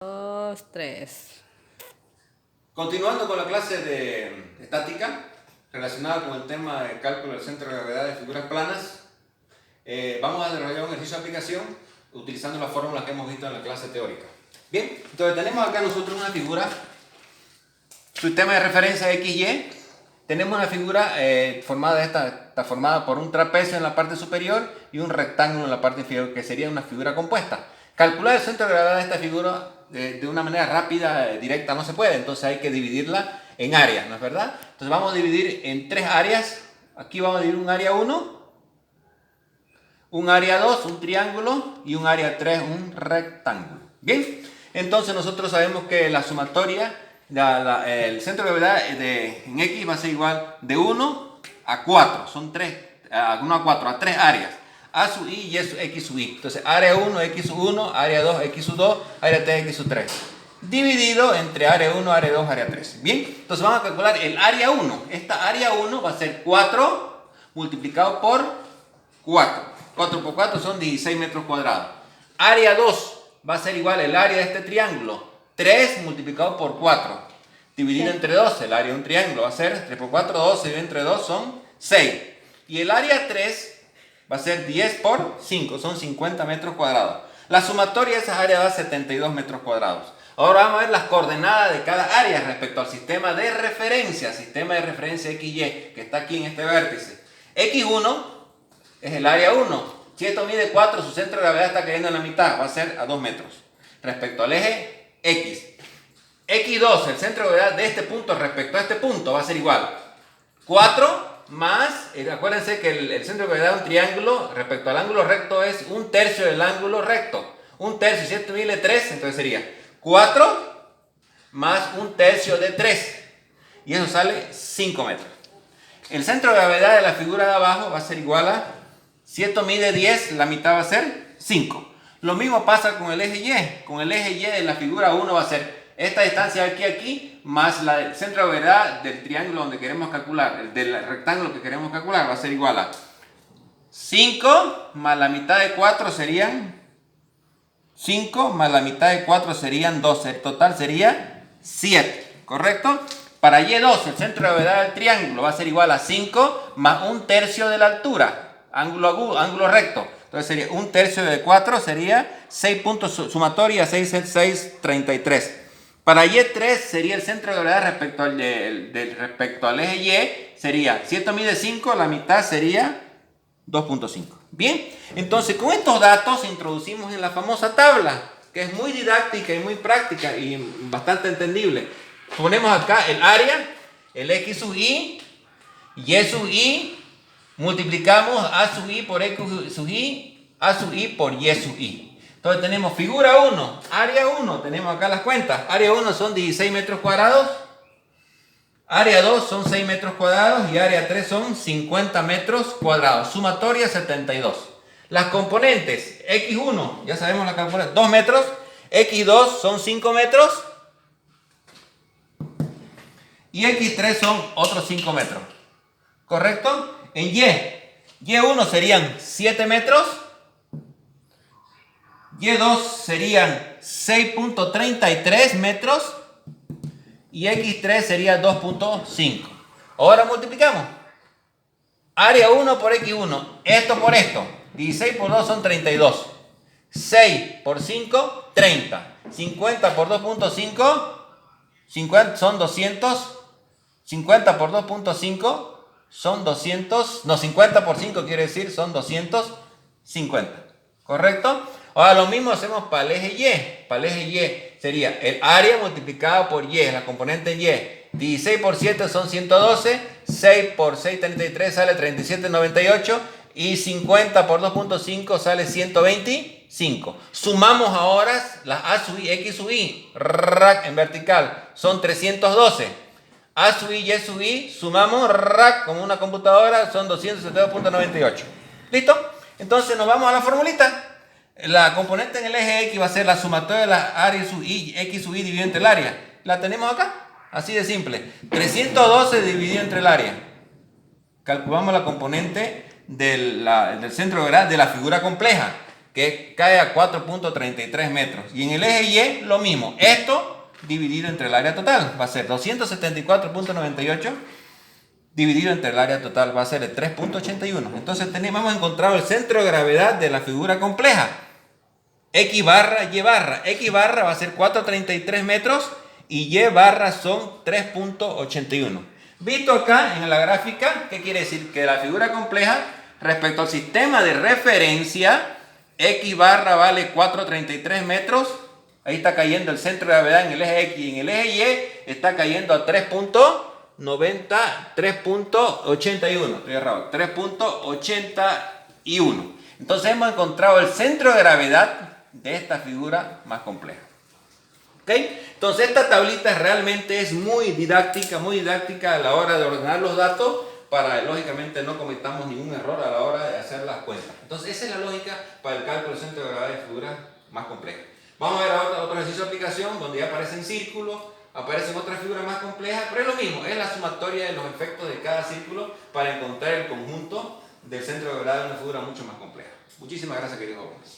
Dos, tres. Continuando con la clase de estática relacionada con el tema de cálculo del centro de gravedad de figuras planas, vamos a desarrollar un ejercicio de aplicación utilizando las fórmulas que hemos visto en la clase teórica. Bien, entonces tenemos acá nosotros una figura, sistema de referencia XY. Tenemos una figura formada, está formada por un trapecio en la parte superior y un rectángulo en la parte inferior, que sería una figura compuesta. Calcular el centro de gravedad de esta figura de una manera rápida, directa, no se puede, entonces hay que dividirla en áreas, ¿no es verdad? Entonces vamos a dividir en tres áreas. Aquí vamos a dividir un área 1, un área 2, un triángulo, y un área 3, un rectángulo. Bien, entonces nosotros sabemos que la sumatoria, el centro de gravedad en X va a ser igual de 1 a 4, son 3, 1 a 4, a 3 áreas. A sub i y x sub i. Entonces, área 1, x sub 1, área 2, x sub 2, área 3, x sub 3. Dividido entre área 1, área 2, área 3. Bien, entonces vamos a calcular el área 1. Esta área 1 va a ser 4 multiplicado por 4. 4 por 4 son 16 metros cuadrados. Área 2 va a ser igual el área de este triángulo. 3 multiplicado por 4. Dividido entre 2, el área de un triángulo va a ser 3 por 4, 12, dividido entre 2 son 6. Y el área 3 va a ser 10 por 5, son 50 metros cuadrados. La sumatoria de esas áreas da 72 metros cuadrados. Ahora vamos a ver las coordenadas de cada área respecto al sistema de referencia XY, que está aquí en este vértice. X1 es el área 1. Si esto mide 4, su centro de gravedad está cayendo en la mitad, va a ser a 2 metros. Respecto al eje X. X2, el centro de gravedad de este punto respecto a este punto, va a ser igual 4 más, acuérdense que el centro de gravedad de un triángulo respecto al ángulo recto es un tercio del ángulo recto. Un tercio, si esto mide 3, entonces sería 4 más un tercio de 3. Y eso sale 5 metros. El centro de gravedad de la figura de abajo va a ser igual a, si esto mide 10, la mitad va a ser 5. Lo mismo pasa con el eje Y. Con el eje Y de la figura 1 va a ser esta distancia de aquí a aquí, más el centro de gravedad del triángulo donde queremos calcular, del rectángulo que queremos calcular, va a ser igual a 5 más la mitad de 4 serían 5 más la mitad de 4 serían 12. El total sería 7, ¿correcto? Para Y2, el centro de gravedad del triángulo va a ser igual a 5 más un tercio de la altura, ángulo recto. Entonces sería un tercio de 4, sería 6 puntos sumatoria, 6, 6, 33. Para Y3 sería el centro de gravedad respecto al eje Y, sería, si esto mide 5, la mitad sería 2.5. Bien, entonces con estos datos introducimos en la famosa tabla, que es muy didáctica y muy práctica y bastante entendible. Ponemos acá el área, el X sub I, Y sub I, multiplicamos A sub I por X sub I, A sub I por Y sub I. Entonces tenemos figura 1, área 1, tenemos acá las cuentas. Área 1 son 16 metros cuadrados, área 2 son 6 metros cuadrados y área 3 son 50 metros cuadrados. Sumatoria 72. Las componentes, X1, ya sabemos la componente, 2 metros, X2 son 5 metros y X3 son otros 5 metros. ¿Correcto? En Y1 serían 7 metros. Y2 serían 6.33 metros y X3 sería 2.5. Ahora multiplicamos. Área 1 por X1, esto por esto. 16 por 2 son 32. 6 por 5, 30. 50 por 2.5, 50 son 200. 50 por 2.5 son 200. No, 50 por 5 quiere decir son 250. ¿Correcto? Ahora lo mismo hacemos para el eje Y. Para el eje Y sería el área multiplicado por Y, la componente Y. 16 por 7 son 112, 6 por 6, 33 sale 37,98 y 50 por 2.5 sale 125. Sumamos ahora las A sub I, X sub I, en vertical, son 312. A sub I, Y sub I, sumamos como una computadora, son 272.98. ¿Listo? Entonces nos vamos a la formulita. La componente en el eje X va a ser la sumatoria de la área sub I, X sub I dividido entre el área. La tenemos acá, así de simple. 312 dividido entre el área. Calculamos la componente del centro de gravedad de la figura compleja. que cae a 4.33 metros. Y en el eje Y lo mismo. Esto dividido entre el área total va a ser 274.98 dividido entre el área total va a ser el 3.81. Entonces hemos encontrado el centro de gravedad de la figura compleja. X barra, Y barra. X barra va a ser 4.33 metros y Y barra son 3.81. Visto acá en la gráfica, ¿qué quiere decir? Que la figura compleja respecto al sistema de referencia, X barra vale 4.33 metros. Ahí está cayendo el centro de gravedad en el eje X y en el eje Y está cayendo a 3.81. Estoy errado. 3.81. Entonces hemos encontrado el centro de gravedad de esta figura más compleja. ¿Okay? Entonces esta tablita realmente es muy didáctica a la hora de ordenar los datos para, lógicamente, no cometamos ningún error a la hora de hacer las cuentas. Entonces esa es la lógica para el cálculo del centro de gravedad de figuras más complejas. Vamos a ver ahora otro ejercicio de aplicación donde ya aparecen círculos, aparecen otras figuras más complejas, pero es lo mismo, es la sumatoria de los efectos de cada círculo para encontrar el conjunto del centro de gravedad de una figura mucho más compleja. Muchísimas gracias, queridos jóvenes.